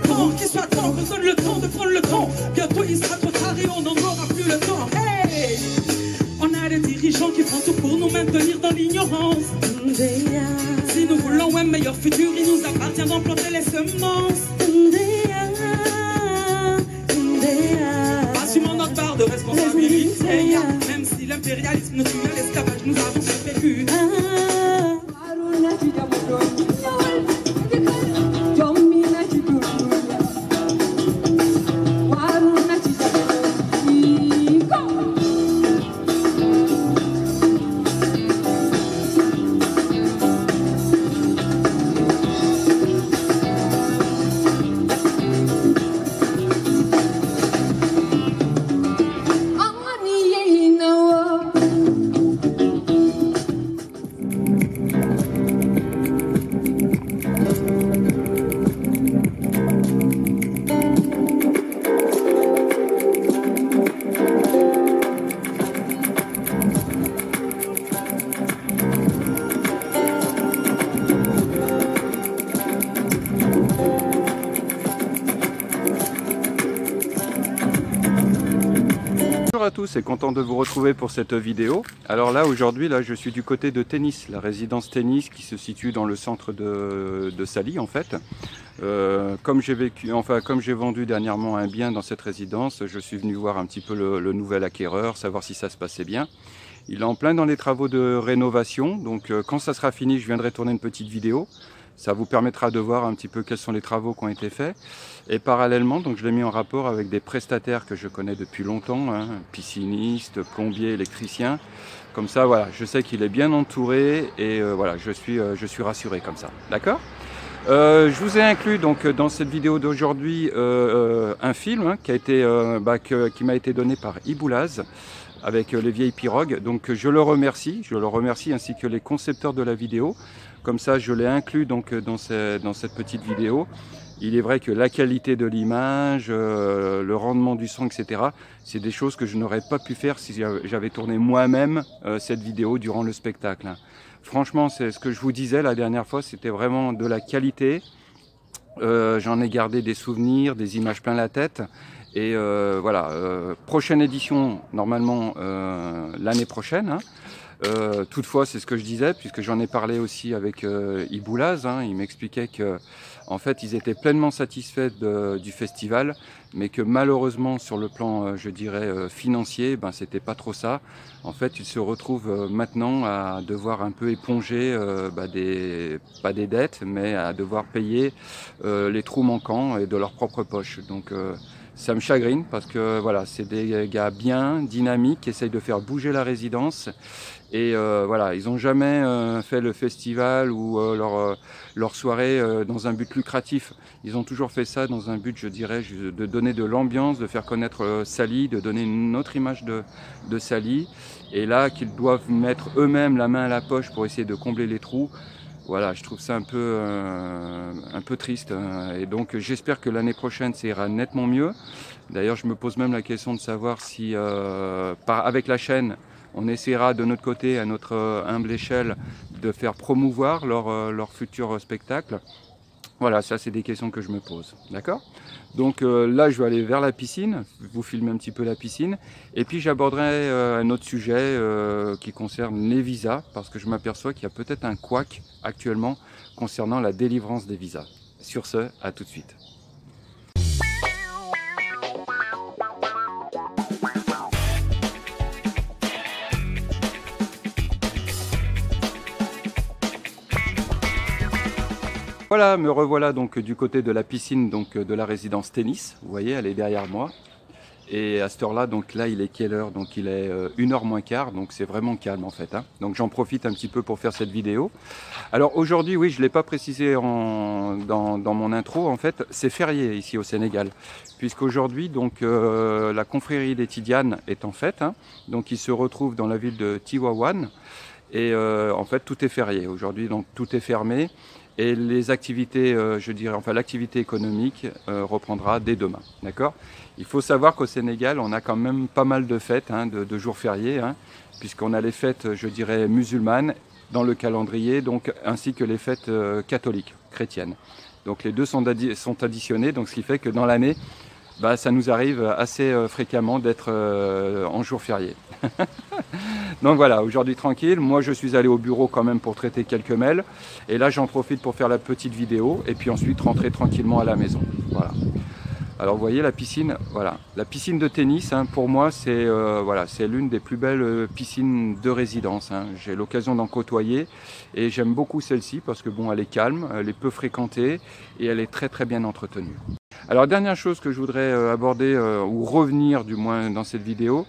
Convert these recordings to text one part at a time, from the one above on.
Pour qu'il soit temps, qu'on donne le temps de prendre le temps. Bientôt il sera trop tard et on n'en aura plus le temps. Hey, on a des dirigeants qui font tout pour nous maintenir dans l'ignorance. Si nous voulons un meilleur futur, il nous appartient d'emplanter les semences. Assumons notre part de responsabilité. Même si l'impérialisme nous tue à l'esclavage, nous avons survécu. Bonjour à tous et content de vous retrouver pour cette vidéo. Alors là aujourd'hui je suis du côté de Tennis, la résidence Tennis qui se situe dans le centre de Sali en fait. Comme j'ai vendu dernièrement un bien dans cette résidence, je suis venu voir un petit peu le nouvel acquéreur, savoir si ça se passait bien. Il est en plein dans les travaux de rénovation, donc quand ça sera fini je viendrai tourner une petite vidéo. Ça vous permettra de voir un petit peu quels sont les travaux qui ont été faits. Et parallèlement, donc je l'ai mis en rapport avec des prestataires que je connais depuis longtemps, hein, piscinistes, plombiers, électriciens. Comme ça, voilà, je sais qu'il est bien entouré et voilà, je suis rassuré comme ça. D'accord ? Je vous ai inclus donc dans cette vidéo d'aujourd'hui un film hein, qui m'a été donné par Iboulaz avec les vieilles pirogues. Donc je le remercie ainsi que les concepteurs de la vidéo. Comme ça, je l'ai inclus donc dans cette petite vidéo. Il est vrai que la qualité de l'image, le rendement du son, etc., c'est des choses que je n'aurais pas pu faire si j'avais tourné moi-même cette vidéo durant le spectacle. Franchement, c'est ce que je vous disais la dernière fois, c'était vraiment de la qualité. J'en ai gardé des souvenirs, des images plein la tête. Et voilà, prochaine édition, normalement l'année prochaine. Hein. Toutefois, c'est ce que je disais, puisque j'en ai parlé aussi avec Iboulaz, hein, il m'expliquait que en fait, ils étaient pleinement satisfaits du festival, mais que malheureusement, sur le plan, je dirais, financier, ben, c'était pas trop ça. En fait, ils se retrouvent maintenant à devoir un peu éponger pas des dettes, mais à devoir payer les trous manquants et de leur propre poche. Donc, ça me chagrine parce que voilà, c'est des gars bien dynamiques qui essayent de faire bouger la résidence. Et voilà, ils n'ont jamais fait le festival ou leur soirée dans un but lucratif. Ils ont toujours fait ça dans un but, je dirais, de donner de l'ambiance, de faire connaître Sali, de donner une autre image de Sali. Et là, qu'ils doivent mettre eux-mêmes la main à la poche pour essayer de combler les trous. Voilà, je trouve ça un peu triste. Et donc j'espère que l'année prochaine, ça ira nettement mieux. D'ailleurs, je me pose même la question de savoir si, avec la chaîne, on essaiera de notre côté, à notre humble échelle, de faire promouvoir leur futur spectacle. Voilà, ça c'est des questions que je me pose, d'accord? Donc là je vais aller vers la piscine, vous filmer un petit peu la piscine, et puis j'aborderai un autre sujet qui concerne les visas, parce que je m'aperçois qu'il y a peut-être un couac actuellement concernant la délivrance des visas. Sur ce, à tout de suite. Voilà, me revoilà donc du côté de la piscine donc de la résidence Tennis. Vous voyez, elle est derrière moi. Et à cette heure-là, donc là, il est quelle heure? Donc il est 1h moins quart, donc c'est vraiment calme en fait. Hein. Donc j'en profite un petit peu pour faire cette vidéo. Alors aujourd'hui, oui, je ne l'ai pas précisé dans mon intro, en fait, c'est férié ici au Sénégal. Puisqu'aujourd'hui, donc la confrérie des Tidianes est en fête. Hein. Donc ils se retrouvent dans la ville de Tivaouane. Et en fait, tout est férié. Aujourd'hui, donc tout est fermé. Et les activités, je dirais, enfin l'activité économique reprendra dès demain, d'accord? Il faut savoir qu'au Sénégal, on a quand même pas mal de fêtes, hein, de jours fériés, hein, puisqu'on a les fêtes, je dirais, musulmanes dans le calendrier, donc, ainsi que les fêtes catholiques, chrétiennes. Donc les deux sont additionnés, donc ce qui fait que dans l'année, bah, ça nous arrive assez fréquemment d'être en jour férié. Donc voilà, aujourd'hui tranquille, moi je suis allé au bureau quand même pour traiter quelques mails, et là j'en profite pour faire la petite vidéo, et puis ensuite rentrer tranquillement à la maison. Voilà. Alors vous voyez la piscine, voilà, la piscine de tennis, hein, pour moi c'est voilà, c'est l'une des plus belles piscines de résidence. Hein. J'ai l'occasion d'en côtoyer, et j'aime beaucoup celle-ci parce que bon, elle est calme, elle est peu fréquentée, et elle est très bien entretenue. Alors dernière chose que je voudrais aborder, ou revenir du moins dans cette vidéo,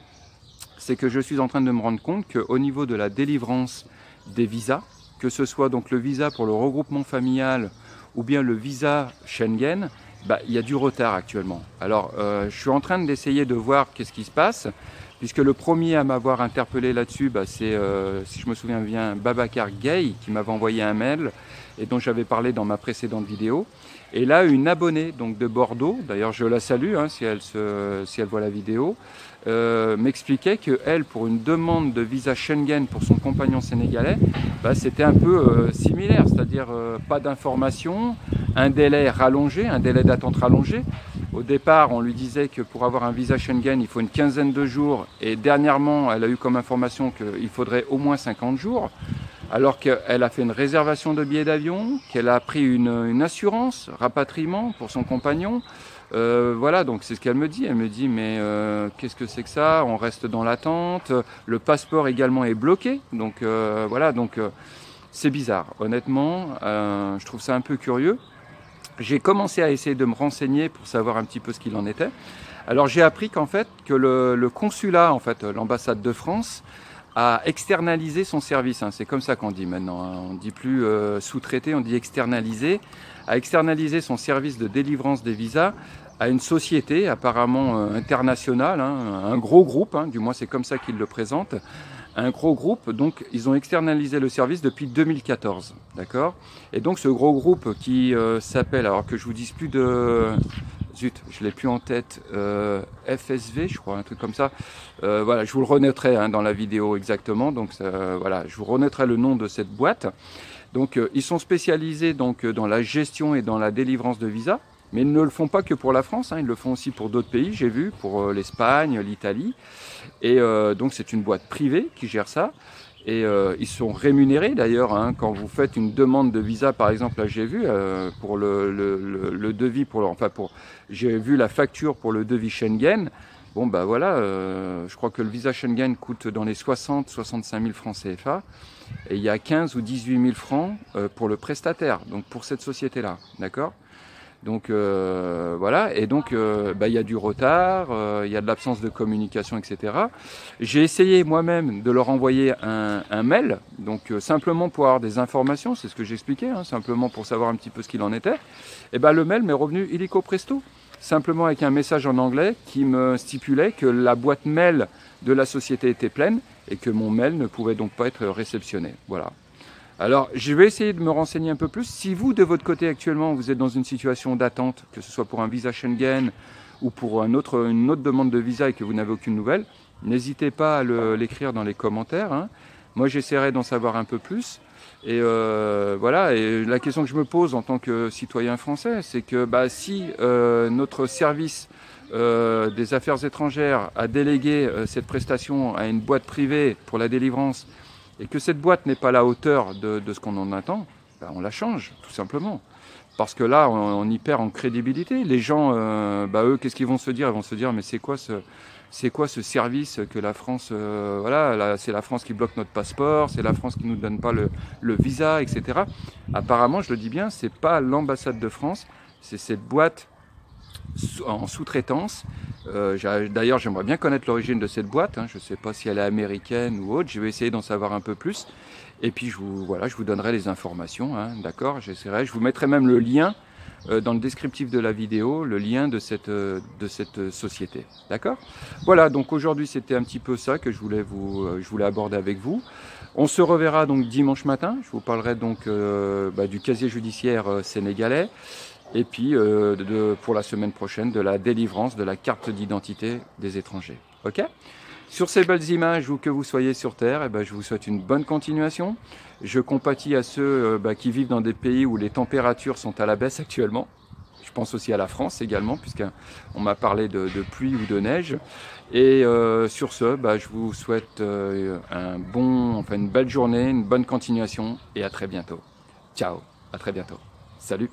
c'est que je suis en train de me rendre compte qu'au niveau de la délivrance des visas, que ce soit donc le visa pour le regroupement familial ou bien le visa Schengen, bah, il y a du retard actuellement. Alors je suis en train d'essayer de voir qu'est-ce qui se passe, puisque le premier à m'avoir interpellé là-dessus, bah, c'est, si je me souviens bien, Babacar Gay, qui m'avait envoyé un mail et dont j'avais parlé dans ma précédente vidéo. Et là, une abonnée donc de Bordeaux, d'ailleurs je la salue hein, si elle voit la vidéo, m'expliquait qu'elle, pour une demande de visa Schengen pour son compagnon sénégalais, bah, c'était un peu similaire, c'est-à-dire pas d'information, un délai rallongé, un délai d'attente rallongé. Au départ, on lui disait que pour avoir un visa Schengen, il faut une quinzaine de jours, et dernièrement, elle a eu comme information qu'il faudrait au moins 50 jours. Alors qu'elle a fait une réservation de billets d'avion, qu'elle a pris une assurance, rapatriement pour son compagnon. Voilà, donc c'est ce qu'elle me dit. Elle me dit, mais qu'est-ce que c'est que ça? On reste dans l'attente. Le passeport également est bloqué. Donc voilà, donc c'est bizarre. Honnêtement, je trouve ça un peu curieux. J'ai commencé à essayer de me renseigner pour savoir un petit peu ce qu'il en était. Alors j'ai appris qu'en fait, que le consulat, en fait, l'ambassade de France, a externalisé son service, hein. C'est comme ça qu'on dit maintenant, hein. On ne dit plus sous-traité, on dit externalisé, a externalisé son service de délivrance des visas à une société apparemment internationale, hein, un gros groupe, hein, du moins c'est comme ça qu'ils le présentent, un gros groupe. Donc ils ont externalisé le service depuis 2014, d'accord? Et donc ce gros groupe qui s'appelle, alors que je vous dise plus de... Zut, je l'ai plus en tête, FSV, je crois, un truc comme ça. Voilà, je vous le remettrai hein, dans la vidéo exactement. Donc voilà, je vous remettrai le nom de cette boîte. Donc ils sont spécialisés donc dans la gestion et dans la délivrance de visas, mais ils ne le font pas que pour la France, hein, ils le font aussi pour d'autres pays, j'ai vu, pour l'Espagne, l'Italie. Et donc c'est une boîte privée qui gère ça. Et ils sont rémunérés d'ailleurs, hein, quand vous faites une demande de visa, par exemple, là j'ai vu pour le devis, j'ai vu la facture pour le devis Schengen. Bon bah voilà, je crois que le visa Schengen coûte dans les 60-65 000 francs CFA, et il y a 15 ou 18 000 francs pour le prestataire, donc pour cette société-là, d'accord? Donc voilà, et donc il y a du retard, il y a de l'absence de communication, etc. J'ai essayé moi-même de leur envoyer un mail, donc simplement pour avoir des informations, c'est ce que j'expliquais, hein, simplement pour savoir un petit peu ce qu'il en était. Et le mail m'est revenu illico presto, simplement avec un message en anglais qui me stipulait que la boîte mail de la société était pleine et que mon mail ne pouvait donc pas être réceptionné. Voilà. Alors, je vais essayer de me renseigner un peu plus. Si vous, de votre côté, actuellement, vous êtes dans une situation d'attente, que ce soit pour un visa Schengen ou pour une autre demande de visa et que vous n'avez aucune nouvelle, n'hésitez pas à l'écrire dans les commentaires, hein. Moi, j'essaierai d'en savoir un peu plus. Et voilà, et la question que je me pose en tant que citoyen français, c'est que si notre service des affaires étrangères a délégué cette prestation à une boîte privée pour la délivrance, et que cette boîte n'est pas à la hauteur de ce qu'on en attend, on la change, tout simplement. Parce que là, on y perd en crédibilité. Les gens, eux, qu'est-ce qu'ils vont se dire? Ils vont se dire, mais c'est quoi ce service que la France... voilà, c'est la France qui bloque notre passeport, c'est la France qui ne nous donne pas le visa, etc. Apparemment, je le dis bien, c'est pas l'ambassade de France, c'est cette boîte en sous-traitance. D'ailleurs, j'aimerais bien connaître l'origine de cette boîte, hein. Je ne sais pas si elle est américaine ou autre. Je vais essayer d'en savoir un peu plus. Et puis, je vous donnerai les informations, hein, d'accord? J'essaierai. Je vous mettrai même le lien dans le descriptif de la vidéo, le lien de cette société, d'accord? Voilà, donc aujourd'hui, c'était un petit peu ça que je voulais aborder avec vous. On se reverra donc dimanche matin. Je vous parlerai donc du casier judiciaire sénégalais. Et puis, pour la semaine prochaine, de la délivrance de la carte d'identité des étrangers. Ok? Sur ces belles images, où que vous soyez sur Terre, je vous souhaite une bonne continuation. Je compatis à ceux qui vivent dans des pays où les températures sont à la baisse actuellement. Je pense aussi à la France également, puisqu'on m'a parlé de pluie ou de neige. Et sur ce, je vous souhaite une belle journée, une bonne continuation, et à très bientôt. Ciao, à très bientôt. Salut!